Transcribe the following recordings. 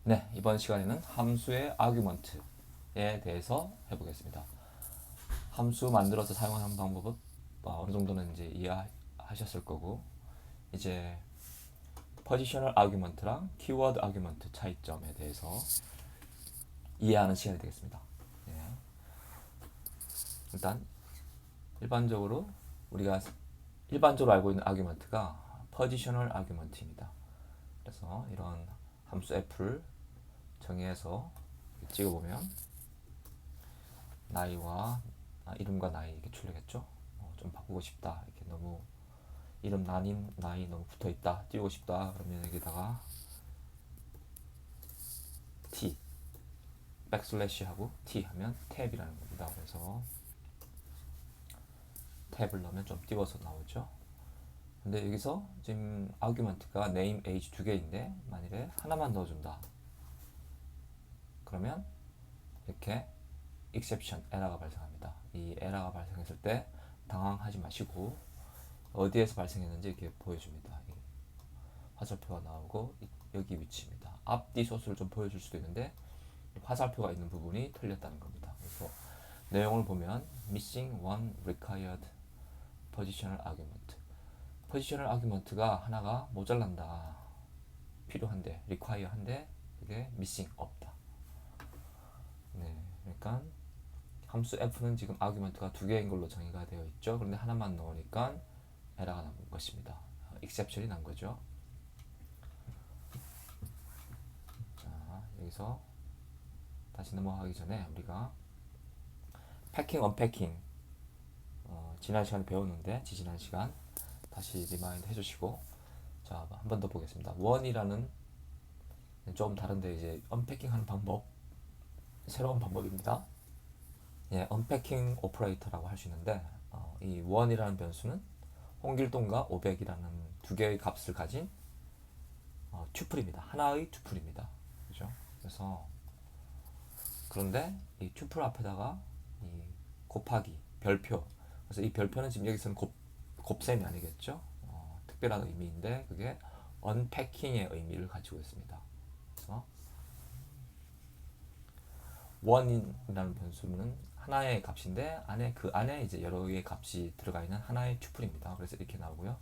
네, 이번 시간에는 함수의 아규먼트에 대해서 해보겠습니다. 함수 만들어서 사용하는 방법은 어느 정도는 이제 이해하셨을 거고, 이제 포지셔널 아규먼트랑 키워드 아규먼트 차이점에 대해서 이해하는 시간이 되겠습니다. 예. 일단 일반적으로 우리가 일반적으로 알고 있는 아규먼트가 포지셔널 아규먼트입니다. 그래서 이런 함수 f를 정의해서 찍어보면 나이와 이름과 나이 이렇게 출력했죠. 좀 바꾸고 싶다. 이렇게 너무 이름 나이 너무 붙어 있다. 띄우고 싶다. 그러면 여기다가 t 백슬래시 하고 t 하면 탭이라는 겁니다. 그래서 탭을 넣으면 좀 띄워서 나오죠. 근데 여기서 지금 아규먼트가 name, age 두 개인데 만일에 하나만 넣어준다. 그러면 이렇게 exception 에러가 발생합니다. 이 에러가 발생했을 때 당황하지 마시고 어디에서 발생했는지 이렇게 보여줍니다. 화살표가 나오고 여기 위치입니다. 앞뒤 소스를 좀 보여줄 수도 있는데 화살표가 있는 부분이 틀렸다는 겁니다. 그래서 내용을 보면 missing one required positional argument. positional argument가 하나가 모자란다. 필요한데 require 한데 그게 missing 없다. 네, 그러니까 함수 f는 지금 argument가 두 개인 걸로 정의가 되어 있죠. 그런데 하나만 넣으니까 에러가 난 것입니다. exception이 난 거죠. 자, 여기서 다시 넘어가기 전에 우리가 패킹, 언패킹 지난 시간에 배웠는데 지지난 시간 다시 리마인드 해주시고 자, 한 번 더 보겠습니다. 원이라는 좀 다른데 이제 언패킹하는 방법 새로운 방법입니다. 예, 언패킹 오퍼레이터라고 할 수 있는데 이 원이라는 변수는 홍길동과 500이라는 두 개의 값을 가진 튜플입니다. 하나의 튜플입니다. 그죠? 그래서 그런데 이 튜플 앞에다가 이 곱하기 별표. 그래서 이 별표는 지금 여기서는 곱셈이 아니겠죠? 특별한 의미인데 그게 언패킹의 의미를 가지고 있습니다. 그래서 원이라는 변수는 하나의 값인데 그 안에 이제 여러 개의 값이 들어가 있는 하나의 튜플입니다. 그래서 이렇게 나오고요.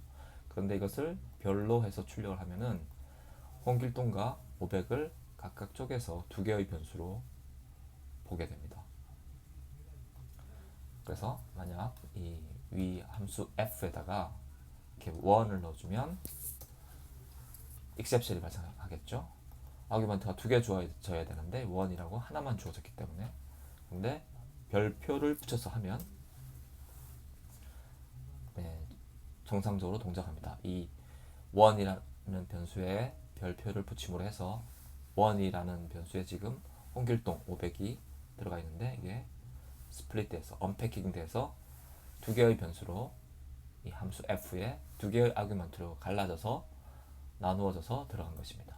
그런데 이것을 별로 해서 출력을 하면은 홍길동과 500을 각각 쪼개서 두 개의 변수로 보게 됩니다. 그래서 만약 이 위 함수 f에다가 이렇게 1을 넣어주면 exception이 발생하겠죠. 아규먼트가 두 개 주어져야 되는데 1이라고 하나만 주어졌기 때문에 근데 별표를 붙여서 하면 네, 정상적으로 동작합니다. 이 1이라는 변수에 별표를 붙임으로 해서 1이라는 변수에 지금 홍길동 500이 들어가 있는데 이게 스플릿돼서 언패킹 돼서 두 개의 변수로 이 함수 f에 두 개의 아규먼트로 갈라져서 나누어져서 들어간 것입니다.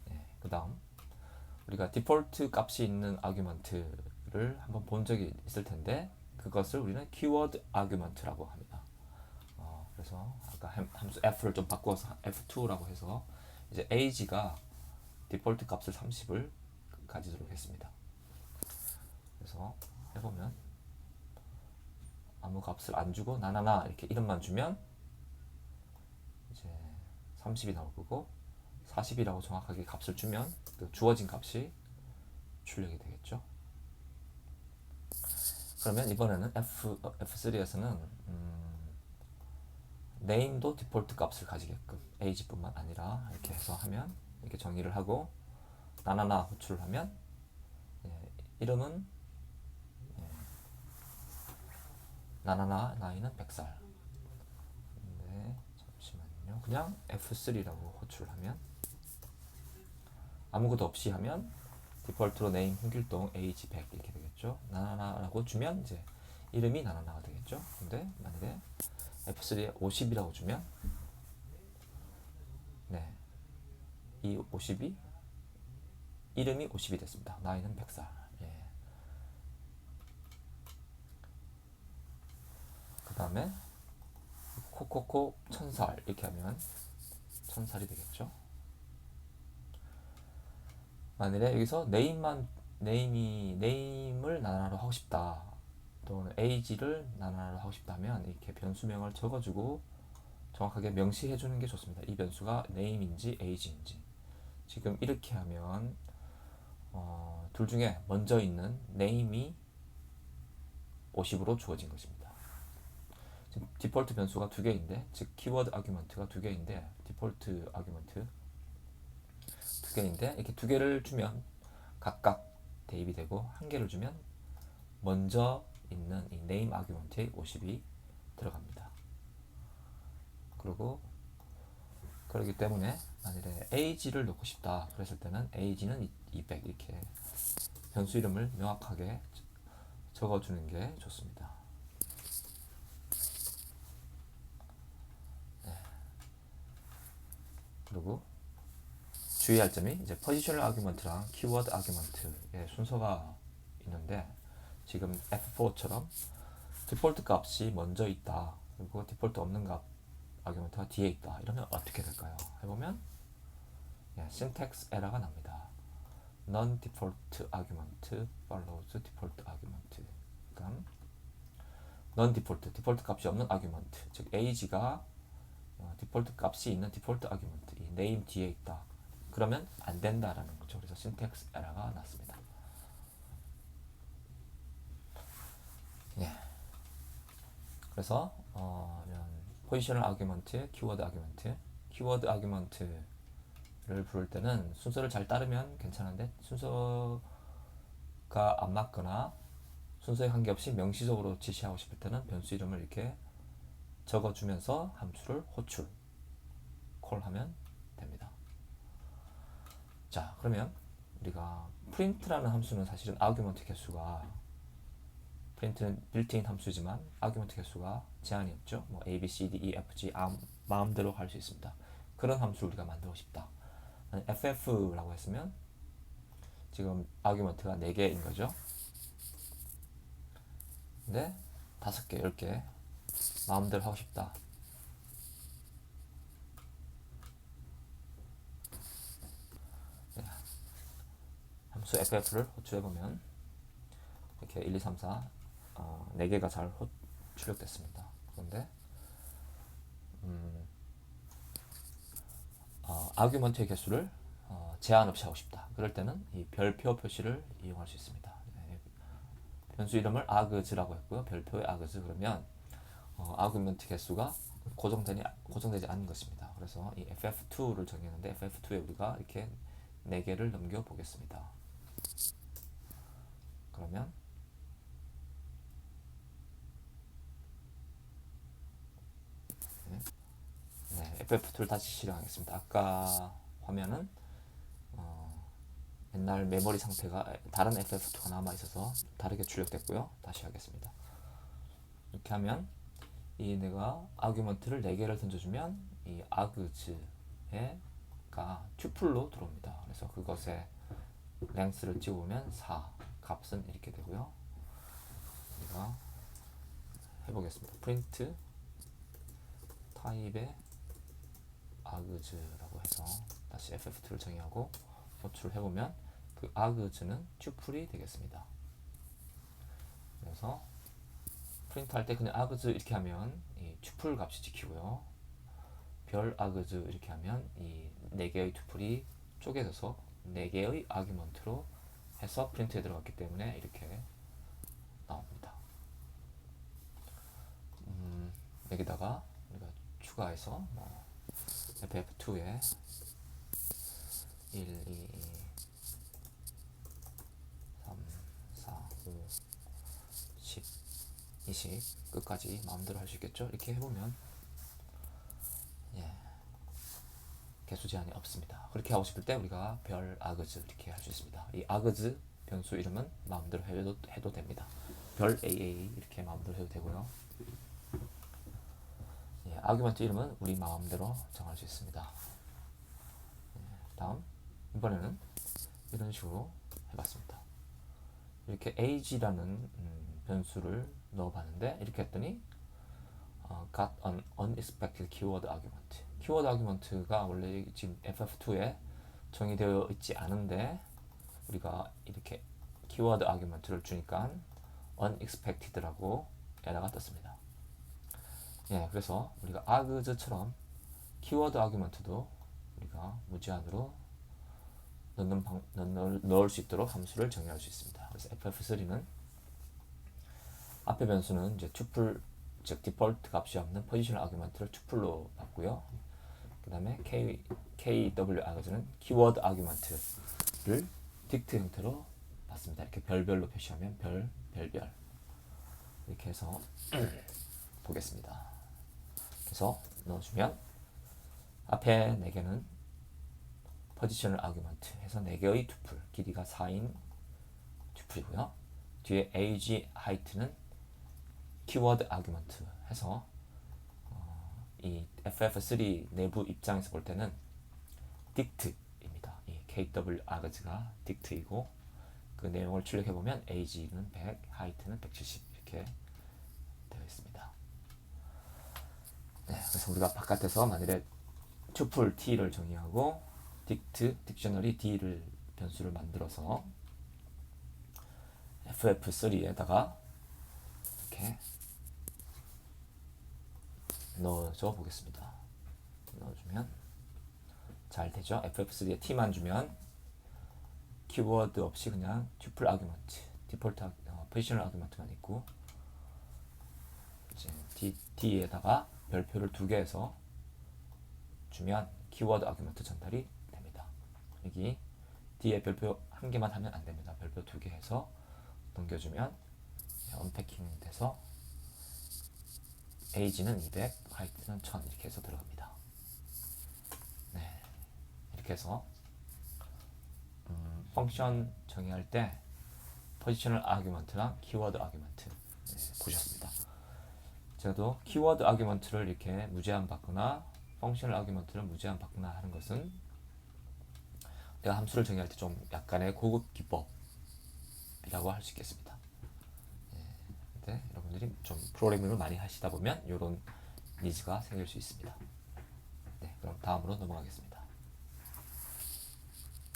네, 그 다음 우리가 디폴트 값이 있는 아규먼트를 한번 본 적이 있을 텐데 그것을 우리는 키워드 아규먼트라고 합니다. 그래서 아까 함수 f를 좀 바꿔서 f2라고 해서 이제 age가 디폴트 값을 30을 가지도록 했습니다. 그래서 해보면 아무 값을 안 주고 나나나 이렇게 이름만 주면 이제 30이 나올 거고 40이라고 정확하게 값을 주면 그 주어진 값이 출력이 되겠죠. 그러면 이번에는 F3에서는 name도 디폴트 값을 가지게끔 age뿐만 아니라 이렇게 해서 하면 이렇게 정의를 하고 나나나 호출을 하면 이름은 나나나 나이는 100살. 네, 잠시만요. 그냥 F3라고 호출을 하면 아무것도 없이 하면 디폴트로 네임 홍길동 age 100 이렇게 되겠죠. 나나나라고 주면 이제 이름이 나나나가 되겠죠. 근데 만약에 F3에 50이라고 주면 네, 이 50이 이름이 50이 됐습니다. 나이는 100살. 예. 그 다음에 코코코 1000살 이렇게 하면 1000살이 되겠죠. 만일에 여기서 네임을 나눠로 하고 싶다, 또는 age를 나눠로 하고 싶다면 이렇게 변수명을 적어주고 정확하게 명시해 주는 게 좋습니다. 이 변수가 name인지 age인지. 지금 이렇게 하면 둘 중에 먼저 있는 name이 50으로 주어진 것입니다. 지금 디폴트 변수가 두 개인데, 즉 키워드 아규먼트가 두 개인데, 디폴트 아규먼트 두 개인데, 이렇게 두 개를 주면 각각 대입이 되고, 한 개를 주면 먼저 있는 이 name 아규먼트에 50이 들어갑니다. 그러기 때문에 만일에 age를 넣고 싶다 그랬을 때는 age는 200 이렇게 변수 이름을 명확하게 적어주는 게 좋습니다. 그리고 주의할 점이 이제 포지셔널 아규먼트랑 키워드 아규먼트의 순서가 있는데, 지금 F4처럼 디폴트 값이 먼저 있다, 그리고 디폴트 없는 값 아규먼트가 뒤에 있다, 이러면 어떻게 될까요? 해보면 syntax 에러가 납니다. non-default argument follows default argument. 그러니까 non-default, 디폴트 값이 없는 argument, 즉 age가 디폴트 값이 있는 디폴트 아규먼트, 이 name 뒤에 있다, 그러면 안 된다라는 거죠. 그래서 syntax 에러가 났습니다. 예. 그래서 포지셔널 아규먼트, 키워드 아규먼트, 키워드 아규먼트를 부를 때는 순서를 잘 따르면 괜찮은데, 순서가 안 맞거나 순서에 관계없이 명시적으로 지시하고 싶을 때는 변수 이름을 이렇게 적어주면서 함수를 호출, 콜하면 됩니다. 자, 그러면 우리가 프린트라는 함수는 사실은 아규먼트 개수가, 프린트는 빌트인 함수지만 아규먼트 개수가 제한이 없죠. 뭐 a, b, c, d, e, f, g 마음대로 할 수 있습니다. 그런 함수를 우리가 만들고 싶다. ff라고 했으면 지금 아규먼트가 4개인 거죠. 근데 5개, 10개 마음대로 하고 싶다. 함수 ff를 호출해보면 이렇게 1, 2, 3, 4 4개가 잘 출력됐습니다. 그런데 아규먼트의 개수를 제한 없이 하고 싶다. 그럴 때는 이 별표 표시를 이용할 수 있습니다. 변수 이름을 args라고 했고요. 별표의 args 그러면 아규먼트 개수가 고정되지 않는 것입니다. 그래서 이 ff2를 정했는데, ff2에 우리가 이렇게 4개를 넘겨 보겠습니다. 그러면 ff2를 다시 실행하겠습니다. 아까 화면은 옛날 메모리 상태가 다른 ff2가 남아 있어서 다르게 출력됐고요. 다시 하겠습니다. 이렇게 하면 내가 아규먼트를 4개를 던져주면 이 args가 튜플로 들어옵니다. 그래서 그것의 랭스를 찍어보면 4, 값은 이렇게 되고요. 우리가 해보겠습니다. 프린트 타입의 args라고 해서 다시 ff2를 정의하고 호출을 해보면 그 args는 튜플이 되겠습니다. 그래서 프린트 할 때 그냥 args 이렇게 하면 이 튜플 값이 찍히고요. 별 args 이렇게 하면 이 4개의 튜플이 쪼개져서 4개의 아규먼트로 해서 프린트에 들어갔기 때문에 이렇게 나옵니다. 여기다가 우리가 추가해서 ff2에 1, 2, 3, 4, 5, 10, 20 끝까지 마음대로 할 수 있겠죠. 이렇게 해보면 개수 제한이 없습니다. 그렇게 하고 싶을 때 우리가 별 args 이렇게 할 수 있습니다. 이 args 변수 이름은 마음대로 해도 됩니다. 별 AA 이렇게 마음대로 해도 되고요. 아규먼트 이름은 우리 마음대로 정할 수 있습니다. 다음, 이번에는 이런 식으로 해봤습니다. 이렇게 age라는 변수를 넣어봤는데, 이렇게 했더니 got an unexpected keyword argument. 키워드 아규먼트가 원래 지금 ff2에 정의되어 있지 않은데 우리가 이렇게 키워드 아규먼트를 주니까 unexpected라고 에러가 떴습니다. 예, 그래서 우리가 args처럼 키워드 아규먼트도 우리가 무제한으로 넣을 수 있도록 함수를 정의할 수 있습니다. 그래서 ff3는 앞에 변수는 이제 tuple, 즉 디폴트 값이 없는 포지셔널 아규먼트를 tuple로 바꾸고요. 그 다음에 kwargs는 키워드 아규먼트를 dict 형태로 받습니다. 이렇게 별별로 표시하면 별별 이렇게 해서 보겠습니다. 그래서 넣어주면 앞에 4개는 포지셔널 아규먼트 해서 4개의 투플, 길이가 4인 투플이고요. 뒤에 age, height는 키워드 아규먼트 해서 이 FF3 내부 입장에서 볼 때는 dict입니다. 이 KWRG가 dict이고 그 내용을 출력해 보면 age는 100, height는 170 이렇게 되어 있습니다. 네, 그래서 우리가 바깥에서 만일에 tuple t를 정의하고 dict, 딕셔너리 d를 변수를 만들어서 FF3에다가 이렇게 넣어줘 보겠습니다. 넣어주면 잘 되죠. FF3에 t만 주면 키워드 없이 그냥 tuple 아규먼트, 디폴트 포지셔널 아규먼트만 있고 이제 d에다가 별표를 2개 해서 주면 키워드 아규먼트 전달이 됩니다. 여기 d에 별표 1개만 하면 안 됩니다. 별표 2개 해서 넘겨주면 언패킹 돼서 age는 200, height는 1000 이렇게 해서 들어갑니다. 네, 이렇게 해서 펑션 정의할 때 포지셔널 아규먼트랑 키워드 아규먼트 보셨습니다. 저도 키워드 아규먼트를 이렇게 무제한 받거나 펑셔널 아규먼트를 무제한 받거나 하는 것은 내가 함수를 정의할 때 좀 약간의 고급 기법이라고 할 수 있겠습니다. 네, 여러분들이 좀 프로그래밍을 많이 하시다 보면 이런 니즈가 생길 수 있습니다. 네, 그럼 다음으로 넘어가겠습니다.